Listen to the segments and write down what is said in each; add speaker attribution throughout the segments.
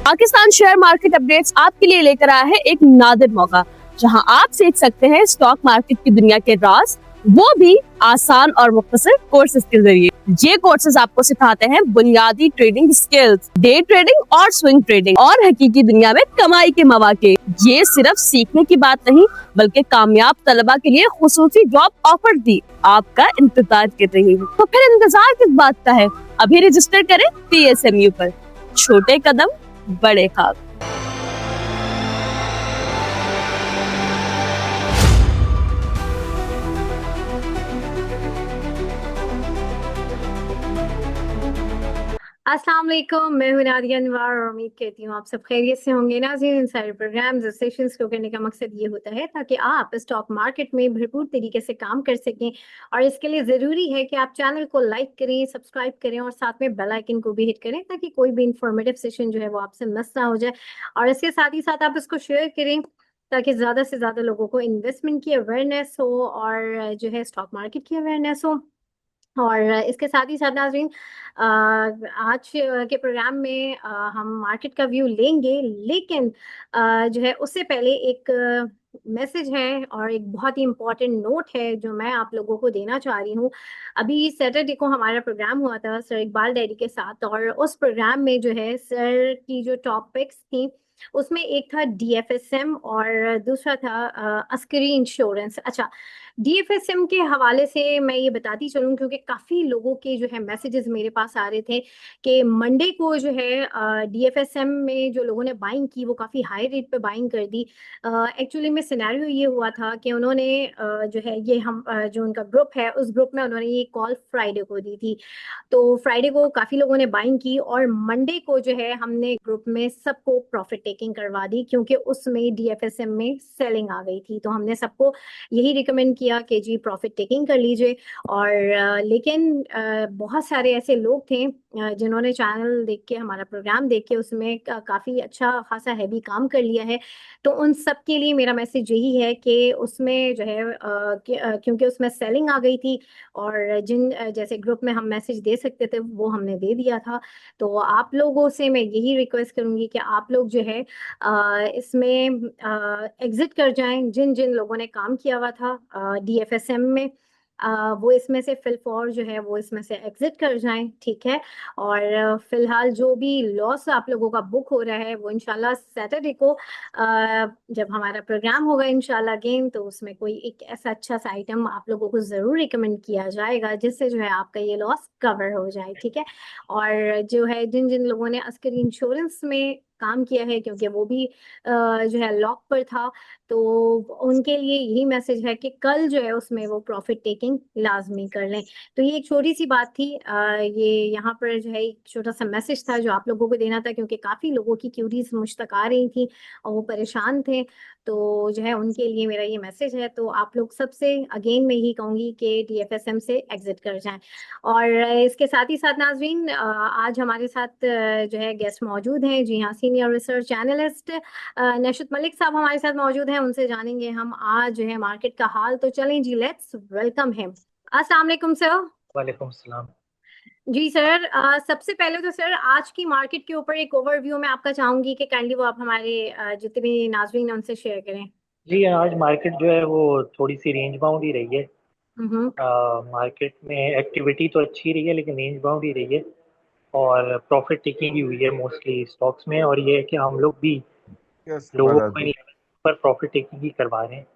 Speaker 1: Pakistan share market updates आपके लिए लेकर आया है एक नादिर मौका, जहां आप सीख सकते हैं स्टॉक मार्केट की दुनिया के राज, वो भी आसान और मुख्तसर कोर्सेज के जरिए। ये कोर्सेज आपको सिखाते हैं बुनियादी ट्रेडिंग स्किल्स, डे ट्रेडिंग और स्विंग ट्रेडिंग और हकीकी दुनिया में कमाई के मौके। ये सिर्फ सीखने की बात नहीं, बल्कि कामयाब तलबा के लिए खुसूसी जॉब ऑफर भी आपका इंतजार कर रही है। तो फिर इंतजार किस बात का है? अभी रजिस्टर करें TSMU पर। छोटे कदम बड़े ख्वाब।
Speaker 2: अस्सलाम वालेकुम, मैं हूं नादिया अनवर और उम्मीद करती हूँ आप सब खैरियत से होंगे। नाज़रीन, इन सारे प्रोग्राम्स और सेशंस को करने का मकसद ये होता है ताकि आप स्टॉक मार्केट में भरपूर तरीके से काम कर सकें, और इसके लिए ज़रूरी है कि आप चैनल को लाइक करें, सब्सक्राइब करें और साथ में बेल आइकन को भी हिट करें ताकि कोई भी इंफॉर्मेटिव सेशन जो है वो आपसे मिस ना हो जाए। और इसके साथ ही साथ आप इसको शेयर करें ताकि ज़्यादा से ज़्यादा लोगों को इन्वेस्टमेंट की अवेयरनेस हो और जो है स्टॉक मार्केट की अवेयरनेस हो। और इसके साथ ही साथ नाज़रीन, आज के प्रोग्राम में हम मार्केट का व्यू लेंगे, लेकिन जो है उससे पहले एक मैसेज है और एक बहुत ही इम्पोर्टेंट नोट है जो मैं आप लोगों को देना चाह रही हूँ। अभी सैटरडे को हमारा प्रोग्राम हुआ था सर इकबाल डैडी के साथ, और उस प्रोग्राम में जो है सर की जो टॉपिक्स थी उसमें एक था DFSM और दूसरा था अस्करी इंश्योरेंस। अच्छा, DFSM के हवाले से मैं ये बताती चलूँ क्योंकि काफ़ी लोगों के जो है मैसेजेस मेरे पास आ रहे थे कि मंडे को जो है DFSM में जो लोगों ने बाइंग की वो काफ़ी हाई रेट पे बाइंग कर दी। एक्चुअली में सिनेरियो ये हुआ था कि उन्होंने जो है ये हम जो उनका ग्रुप है उस ग्रुप में उन्होंने ये कॉल फ्राइडे को दी थी। तो फ्राइडे को काफ़ी लोगों ने बाइंग की और मंडे को जो है हमने ग्रुप में सबको प्रॉफिट टेकिंग करवा दी क्योंकि उसमें DFSM में सेलिंग आ गई थी। तो हमने सबको यही रिकमेंड किया कि जी प्रॉफिट टेकिंग कर लीजिए। और लेकिन बहुत सारे ऐसे लोग थे जिन्होंने चैनल देख के, हमारा प्रोग्राम देख के उसमें काफ़ी अच्छा खासा हैवी काम कर लिया है। तो उन सब के लिए मेरा मैसेज यही है कि उसमें जो है क्योंकि उसमें सेलिंग आ गई थी और जिन जैसे ग्रुप में हम मैसेज दे सकते थे वो हमने दे दिया था। तो आप लोगों से मैं यही रिक्वेस्ट करूंगी कि आप लोग जो है इसमें एग्जिट कर जाएं। जिन जिन लोगों ने काम किया हुआ था DFSM में वो इसमें से फिलफॉर जो है वो इसमें से एग्जिट कर जाएं, ठीक है। और फिलहाल जो भी लॉस आप लोगों का बुक हो रहा है वो इंशाल्लाह सैटरडे को जब हमारा प्रोग्राम होगा इंशाल्लाह अगेन, तो उसमें कोई एक ऐसा अच्छा सा आइटम आप लोगों को ज़रूर रिकमेंड किया जाएगा जिससे जो है आपका ये लॉस कवर हो जाए, ठीक है। और जो है जिन जिन लोगों ने अस्करी इंश्योरेंस में काम किया है क्योंकि वो भी जो है लॉक पर था, तो उनके लिए यही मैसेज है कि कल जो है उसमें वो प्रॉफिट टेकिंग लाजमी कर लें। तो ये एक छोटी सी बात थी, ये यहाँ पर जो है एक छोटा सा मैसेज था जो आप लोगों को देना था क्योंकि काफ़ी लोगों की क्यूरीज मुझ तक आ रही थी और वो परेशान थे। तो जो है उनके लिए मेरा ये मैसेज है। तो आप लोग सबसे अगेन मैं यही कहूँगी कि DFSM से एग्जिट कर जाएं। और इसके साथ ही साथ नाजरीन, आज हमारे साथ जो है गेस्ट मौजूद हैं। जी हाँ, सीनियर रिसर्च एनालिस्ट नशुत मलिक साहब हमारे साथ मौजूद हैं। उनसे जानेंगे हम आज जो है मार्केट का हाल। तो चलें जी, लेट्स वेलकम हिम। अस्सलाम वालेकुम सर।
Speaker 3: वालेकुम सलाम।
Speaker 2: जी सर, सबसे पहले तो सर आज की मार्केट के ऊपर एक ओवरव्यू मैं आपका चाहूंगी कि काइंडली वो आप हमारे जितने भी नाजरीन हैं उनसे शेयर करें।
Speaker 3: जी, आज मार्केट जो है वो थोड़ी सी रेंज बाउंड ही रही है।
Speaker 2: हम्म।
Speaker 3: मार्केट में एक्टिविटी तो अच्छी रही है लेकिन रेंज बाउंड ही रही है और प्रॉफिट टेकिंग ही हुई है मोस्टली स्टॉक्स में। और ये है कि हम लोग भी
Speaker 4: यस
Speaker 3: लोगों
Speaker 4: वाला
Speaker 3: को इन पर प्रॉफिट टेकिंग ही करवा रहे हैं।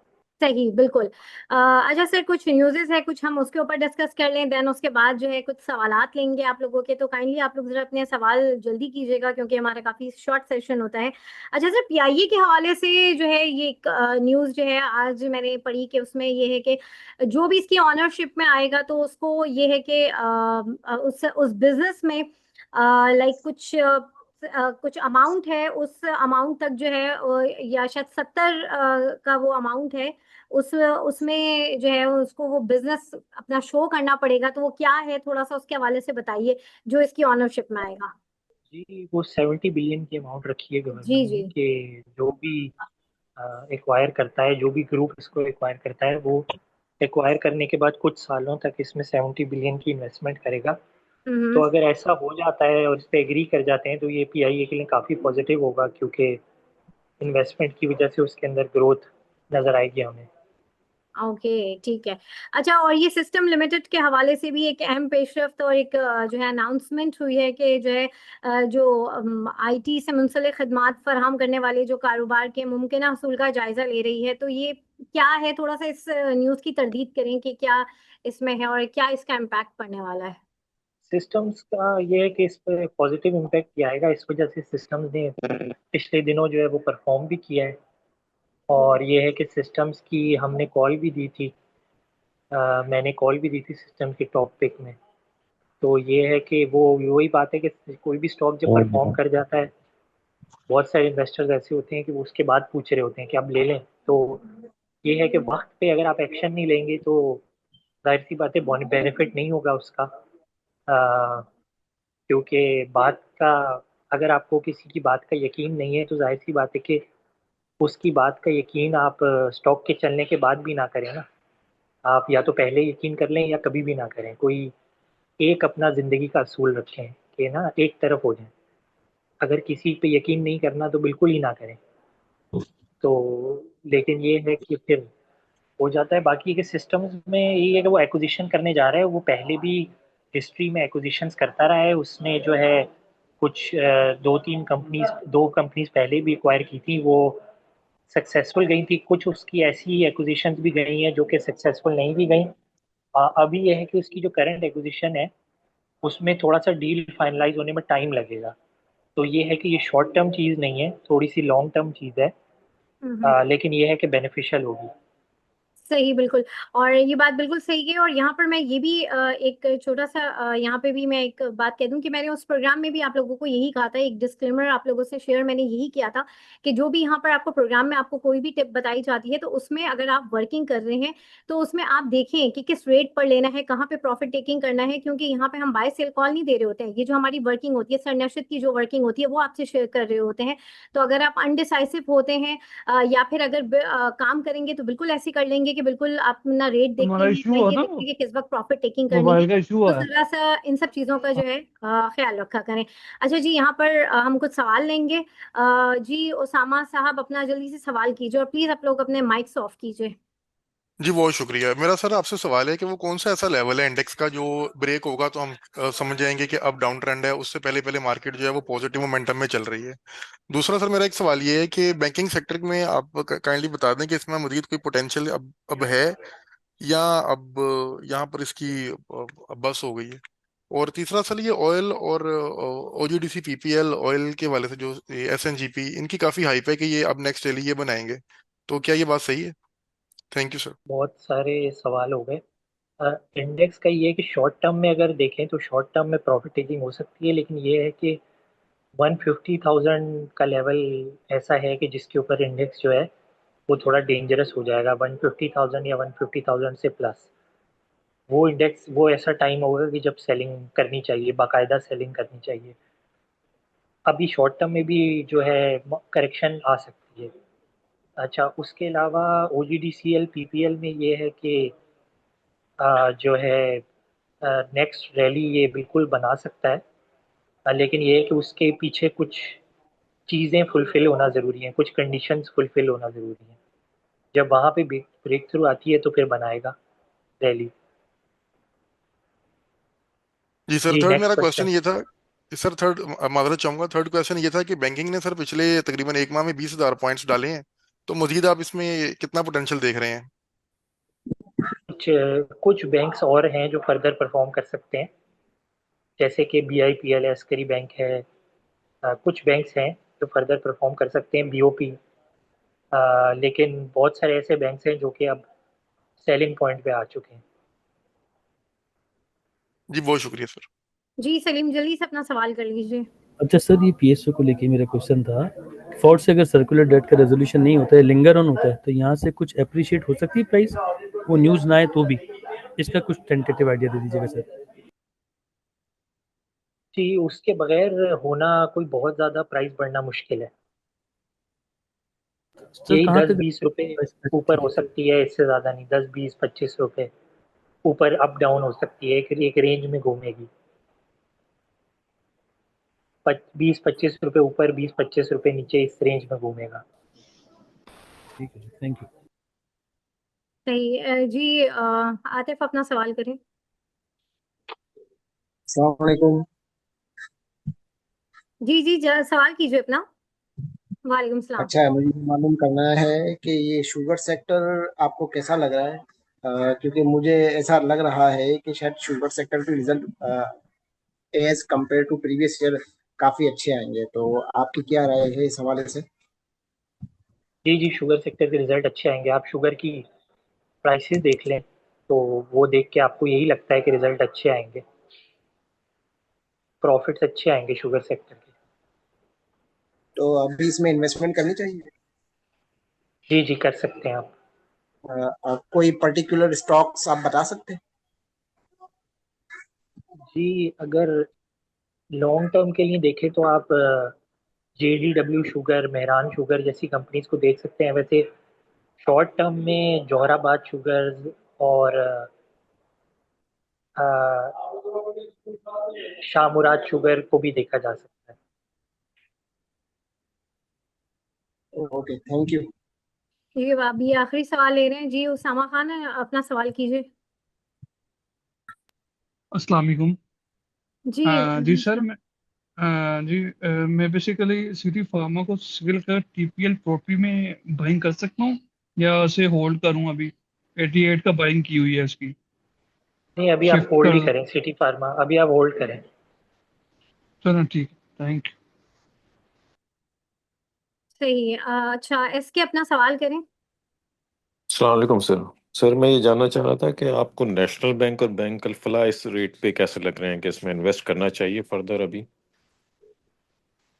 Speaker 2: सही, बिल्कुल। अच्छा सर, कुछ न्यूज़ेस है, कुछ हम उसके ऊपर डिस्कस कर लें, देन उसके बाद जो है कुछ सवालात लेंगे आप लोगों के। तो काइंडली आप लोग जरा अपने सवाल जल्दी कीजिएगा क्योंकि हमारा काफ़ी शॉर्ट सेशन होता है। अच्छा सर, PIE के हवाले से जो है ये एक न्यूज़ जो है आज मैंने पढ़ी कि उसमें ये है कि जो भी इसकी ऑनरशिप में आएगा तो उसको ये है कि उस बिजनेस में लाइक कुछ अमाउंट है, उस अमाउंट तक जो है या शायद 70 का वो अमाउंट है, उस उसमें जो है उसको वो बिजनेस अपना शो करना पड़ेगा। तो वो क्या है, थोड़ा सा उसके हवाले से बताइए जो इसकी ऑनरशिप में आएगा।
Speaker 3: जी, वो 70 बिलियन की अमाउंट रखी है
Speaker 2: जी
Speaker 3: गवर्नमेंट
Speaker 2: जी।
Speaker 3: ने कि जो भी एक्वायर करता है, जो भी ग्रुप इसको एक्वायर करता है, वो एक्वायर करने के बाद कुछ सालों तक इसमें 70 बिलियन की इन्वेस्टमेंट करेगा तो
Speaker 2: हम्म।
Speaker 3: अगर ऐसा हो जाता है और इस पे एग्री कर जाते हैं तो ये पीआईए के लिए काफ़ी पॉजिटिव होगा, क्योंकि इन्वेस्टमेंट की वजह से उसके अंदर ग्रोथ नज़र आएगी हमें।
Speaker 2: ओके, ठीक है। अच्छा, और ये सिस्टम लिमिटेड के हवाले से भी एक अहम पेशरफ्त और एक जो है अनाउंसमेंट हुई है कि जो है जो आईटी से मुंसलिक खदमात फराहम करने वाले जो कारोबार के मुमकिन हसूल का जायजा ले रही है, तो ये क्या है? थोड़ा सा इस न्यूज़ की तरदीद करें कि क्या इसमें है और क्या इसका इम्पैक्ट पड़ने वाला है।
Speaker 3: सिस्टम्स का ये है कि इस पर पॉजिटिव इम्पैक्ट किया आएगा, इस वजह से सिस्टम्स ने पिछले दिनों जो है वो परफॉर्म भी किया है। और ये है कि सिस्टम्स की हमने कॉल भी दी थी, मैंने कॉल भी दी थी सिस्टम के टॉप पिक में। तो ये है कि वो वही बात है कि कोई भी स्टॉक जब परफॉर्म कर जाता है, बहुत सारे इन्वेस्टर्स ऐसे होते हैं कि वो उसके बाद पूछ रहे होते हैं कि आप ले लें। तो ये है कि वक्त पे अगर आप एक्शन नहीं लेंगे तो जाहिर सी बात है बेनिफिट नहीं होगा उसका। क्योंकि बात का, अगर आपको किसी की बात का यकीन नहीं है तो जाहिर सी बात है कि उसकी बात का यकीन आप स्टॉक के चलने के बाद भी ना करें ना। आप या तो पहले यकीन कर लें या कभी भी ना करें। कोई एक अपना ज़िंदगी का असूल रखें कि ना एक तरफ हो जाए। अगर किसी पे यकीन नहीं करना तो बिल्कुल ही ना करें। तो लेकिन ये है कि फिर हो जाता है। बाकी के सिस्टम्स में ये है कि वो एक्विजिशन करने जा रहा है, वो पहले भी हिस्ट्री में एक्विजिशंस करता रहा है। उसने जो है कुछ दो कंपनीज पहले भी एक्वायर की थी, वो सक्सेसफुल गई थी। कुछ उसकी ऐसी एक्विजिशंस भी गई हैं जो कि सक्सेसफुल नहीं भी गई। अभी यह है कि उसकी जो करंट एक्विजिशन है उसमें थोड़ा सा डील फाइनलाइज होने में टाइम लगेगा। तो ये है कि ये शॉर्ट टर्म चीज़ नहीं है, थोड़ी सी लॉन्ग टर्म चीज़ है।
Speaker 2: हम्म।
Speaker 3: लेकिन ये है कि बेनिफिशियल होगी।
Speaker 2: सही, बिल्कुल। और ये बात बिल्कुल सही है। और यहाँ पर मैं ये भी एक छोटा सा यहाँ पे भी मैं एक बात कह दूं कि मैंने उस प्रोग्राम में भी आप लोगों को यही कहा था, एक डिस्क्लेमर आप लोगों से शेयर मैंने यही किया था कि जो भी यहाँ पर आपको प्रोग्राम में आपको कोई भी टिप बताई जाती है, तो उसमें अगर आप वर्किंग कर रहे हैं तो उसमें आप देखें कि किस रेट पर लेना है, कहाँ पे प्रॉफिट टेकिंग करना है, क्योंकि यहाँ पे हम बाय सेल कॉल नहीं दे रहे होते हैं। ये जो हमारी वर्किंग होती है, सरनशित की जो वर्किंग होती है, वो आपसे शेयर कर रहे होते हैं। तो अगर आप अनडिसाइसिव होते हैं या फिर अगर काम करेंगे तो बिल्कुल ऐसे कर लेंगे कि बिल्कुल आप अपना रेट देखते
Speaker 4: तुम्हारा
Speaker 2: हैं
Speaker 4: इशू
Speaker 2: या
Speaker 4: हुआ
Speaker 2: ये
Speaker 4: था
Speaker 2: देखते
Speaker 4: वो,
Speaker 2: हैं कि किस वक्त प्रॉफिट टेकिंग करनी है।
Speaker 4: मोबाइल का इशू
Speaker 2: तो
Speaker 4: हुआ है।
Speaker 2: जरा सा इन सब चीजों का जो है ख्याल रखा करें। अच्छा जी, यहाँ पर हम कुछ सवाल लेंगे। जी ओसामा साहब, अपना जल्दी से सवाल कीजिए और प्लीज आप लोग अपने माइक्स ऑफ कीजिए।
Speaker 5: जी बहुत शुक्रिया। मेरा सर आपसे सवाल है कि वो कौन सा ऐसा लेवल है इंडेक्स का जो ब्रेक होगा तो हम समझ जाएंगे कि अब डाउन ट्रेंड है, उससे पहले पहले मार्केट जो है वो पॉजिटिव मोमेंटम में चल रही है। दूसरा सर मेरा एक सवाल ये है कि बैंकिंग सेक्टर में आप काइंडली बता दें कि इसमें मजीद कोई पोटेंशियल अब है या अब यहाँ पर इसकी बस हो गई है। और तीसरा सर ये ऑयल और ओजीडीसी पीपीएल ऑयल के वाले से जो एसएनजीपी, इनकी काफी हाइप है कि ये अब नेक्स्ट रैली ये बनाएंगे, तो क्या ये बात सही है? Thank you sir.
Speaker 3: बहुत सारे सवाल हो गए। इंडेक्स का ये है कि शॉर्ट टर्म में अगर देखें तो शॉर्ट टर्म में प्रॉफिट टेकिंग हो सकती है, लेकिन ये है कि 150,000 का लेवल ऐसा है कि जिसके ऊपर इंडेक्स जो है वो थोड़ा डेंजरस हो जाएगा। 150,000 या 150,000 से प्लस वो इंडेक्स, वो ऐसा टाइम होगा कि जब सेलिंग करनी चाहिए, बाकायदा सेलिंग करनी चाहिए। अभी शॉर्ट टर्म में भी जो है करेक्शन आ सकती है। अच्छा, उसके अलावा O G D C L P P L में ये है कि जो है नेक्स्ट रैली ये बिल्कुल बना सकता है। लेकिन ये है कि उसके पीछे कुछ चीज़ें फुलफिल होना ज़रूरी है, कुछ कंडीशंस फुलफिल होना ज़रूरी है। जब वहाँ पे ब्रेक थ्रू आती है तो फिर बनाएगा रैली।
Speaker 5: जी सर,
Speaker 3: जी
Speaker 5: थर्ड मेरा
Speaker 3: नेक्स्ट
Speaker 5: क्वेश्चन
Speaker 3: क्वेश्चन।
Speaker 5: ये था। सर थर्ड, माजरत चाहूंगा, थर्ड क्वेश्चन ये था कि बैंकिंग ने सर पिछले तकरीबन एक माह में 20,000 पॉइंट्स डाले हैं, तो मजीद आप इसमें कितना पोटेंशियल देख रहे हैं?
Speaker 3: कुछ कुछ बैंक्स और हैं जो फर्दर परफॉर्म कर सकते हैं, जैसे कि B I P L Askari bank है। कुछ बैंक्स हैं जो फर्दर परफॉर्म कर सकते हैं, बी ओ पी। लेकिन बहुत सारे ऐसे बैंक्स हैं जो कि अब सेलिंग पॉइंट पे आ चुके हैं।
Speaker 5: जी बहुत शुक्रिया सर।
Speaker 2: जी सलीम, जल्दी से अपना सवाल कर लीजिए।
Speaker 4: अच्छा सर, ये पीएसओ को लेके मेरा क्वेश्चन था। फोर्ट से अगर सर्कुलर डेट का रेजोल्यूशन नहीं होता है, लिंगर ऑन होता है, तो यहाँ से कुछ अप्रिशिएट हो सकती है प्राइस, वो न्यूज़ ना आए तो भी। इसका कुछ टेंटेटिव आइडिया दे दीजिएगा सर।
Speaker 3: जी, उसके बगैर होना कोई बहुत ज़्यादा प्राइस बढ़ना मुश्किल है।
Speaker 4: सर
Speaker 3: यही
Speaker 4: कहाँ
Speaker 3: दस
Speaker 4: तक
Speaker 3: बीस रुपए
Speaker 4: प्राइस?
Speaker 3: ऊपर
Speaker 4: ठीक
Speaker 3: हो
Speaker 4: है सर।
Speaker 3: सकती है, इससे ज़्यादा नहीं। 10 20 25 रुपए ऊपर अप डाउन हो सकती है, एक रेंज में घूमेगी। 20-25 रुपए ऊपर, 20-25 रुपए नीचे, इस रेंज में घूमेगा।
Speaker 4: ठीक है, थैंक यू।
Speaker 2: सही जी आतिफ अपना सवाल करें।
Speaker 6: अस्सलाम वालेकुम।
Speaker 2: जी जी सवाल कीजिए अपना। वालेकुम सलाम।
Speaker 6: अच्छा, मुझे मालूम करना है कि ये शुगर सेक्टर आपको कैसा लग रहा है? क्योंकि मुझे ऐसा लग रहा है कि शायद शुगर सेक्टर के result as compare to previous year काफ़ी अच्छे आएंगे, तो आपकी क्या राय है इस हवाले से?
Speaker 3: जी जी, शुगर सेक्टर के रिजल्ट अच्छे आएंगे। आप शुगर की प्राइसेस देख लें, तो वो देख के आपको यही लगता है कि रिजल्ट अच्छे आएंगे, प्रॉफिट्स अच्छे आएंगे शुगर सेक्टर के।
Speaker 6: तो अभी इसमें इन्वेस्टमेंट करनी चाहिए?
Speaker 3: जी जी, कर सकते हैं आप।
Speaker 6: कोई पर्टिकुलर स्टॉक्स आप बता सकते हैं?
Speaker 3: जी, अगर लॉन्ग टर्म के लिए देखें तो आप JDW शुगर, मेहरान शुगर जैसी कंपनीज को देख सकते हैं। वैसे शॉर्ट टर्म में जोहराबाद शुगर्स और अ, शाहमुराद शुगर को भी देखा जा सकता है।
Speaker 6: Okay, thank you.
Speaker 2: जी अभी आखिरी सवाल ले रहे हैं जी, उसामा खान अपना सवाल कीजिए।
Speaker 7: अस्सलाम वालेकुम।
Speaker 2: जी
Speaker 7: जी सर, मैं बेसिकली सिटी फार्मा को सिविल कर TPL प्रॉपर्टी में बाइंग कर सकता हूँ या उसे होल्ड करूँ? अभी 88 का बाइंग की हुई है इसकी,
Speaker 3: नहीं, अभी आप
Speaker 7: शिफ्ट
Speaker 3: होल्ड ही
Speaker 7: कर।
Speaker 3: करें सिटी फार्मा, अभी आप होल्ड करें।
Speaker 7: चलो ठीक, थैंक यू।
Speaker 2: सही है अच्छा इसके अपना सवाल करें।
Speaker 8: अस्सलाम वालेकुम सर। सर मैं ये जानना चाह रहा था कि आपको नेशनल बैंक और बैंक अल्फला इस रेट पे कैसे लग रहे हैं कि इसमें इन्वेस्ट करना चाहिए फर्दर अभी?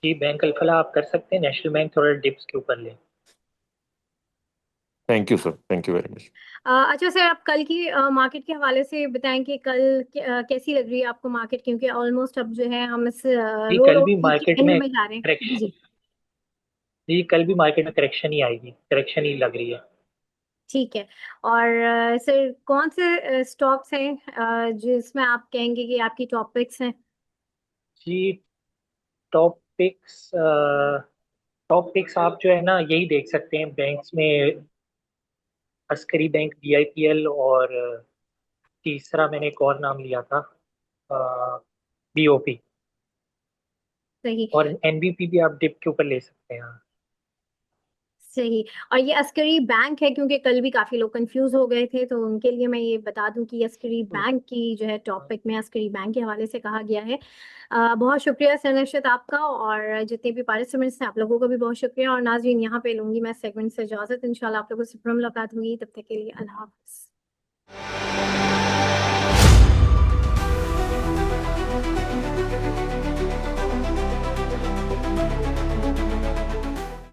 Speaker 3: जी, बैंक अल्फला आप कर सकते हैं, नेशनल बैंक थोड़ा डिप्स के ऊपर ले।
Speaker 8: Thank you sir, thank you very much.
Speaker 2: अच्छा सर आप कल की मार्केट के हवाले से बताएं कि कल कैसी लग रही है आपको मार्केट, क्योंकि ऑलमोस्ट अब जो है हम इस
Speaker 3: जी,
Speaker 2: रोड
Speaker 3: कल भी
Speaker 2: ओपनिंग
Speaker 3: मार्केट
Speaker 2: के एंड
Speaker 3: में
Speaker 2: में जा रहे हैं। जी
Speaker 3: करेक्शन
Speaker 2: जी
Speaker 3: जी कल भी मार्केट में करेक्शन ही आएगी, करेक्शन ही लग रही है।
Speaker 2: ठीक है। और सर कौन से स्टॉक्स हैं जिसमें आप कहेंगे कि आपकी टॉप पिक्स हैं?
Speaker 3: जी, टॉप पिक्स टॉप पिक्स आप जो है ना यही देख सकते हैं बैंक्स में, अस्करी बैंक, BIPL, और तीसरा मैंने एक और नाम लिया था, BOP।
Speaker 2: सही
Speaker 3: और NBP भी आप डिप के ऊपर ले सकते हैं।
Speaker 2: सही। और ये अस्करी बैंक है, क्योंकि कल भी काफी लोग कंफ्यूज हो गए थे, तो उनके लिए मैं ये बता दूं कि अस्करी बैंक की जो है टॉपिक में अस्करी बैंक के हवाले से कहा गया है। बहुत शुक्रिया सर नशरत आपका, और जितने भी पार्टिसिपेंट्स हैं आप लोगों का भी बहुत शुक्रिया। और नाज़रीन यहाँ पे लूंगी मैं सेगमेंट से इजाजत, इंशाल्लाह आप लोगों से फिर मुलाकात होगी, तब तक के लिए अल्लाह हाफ़िज़।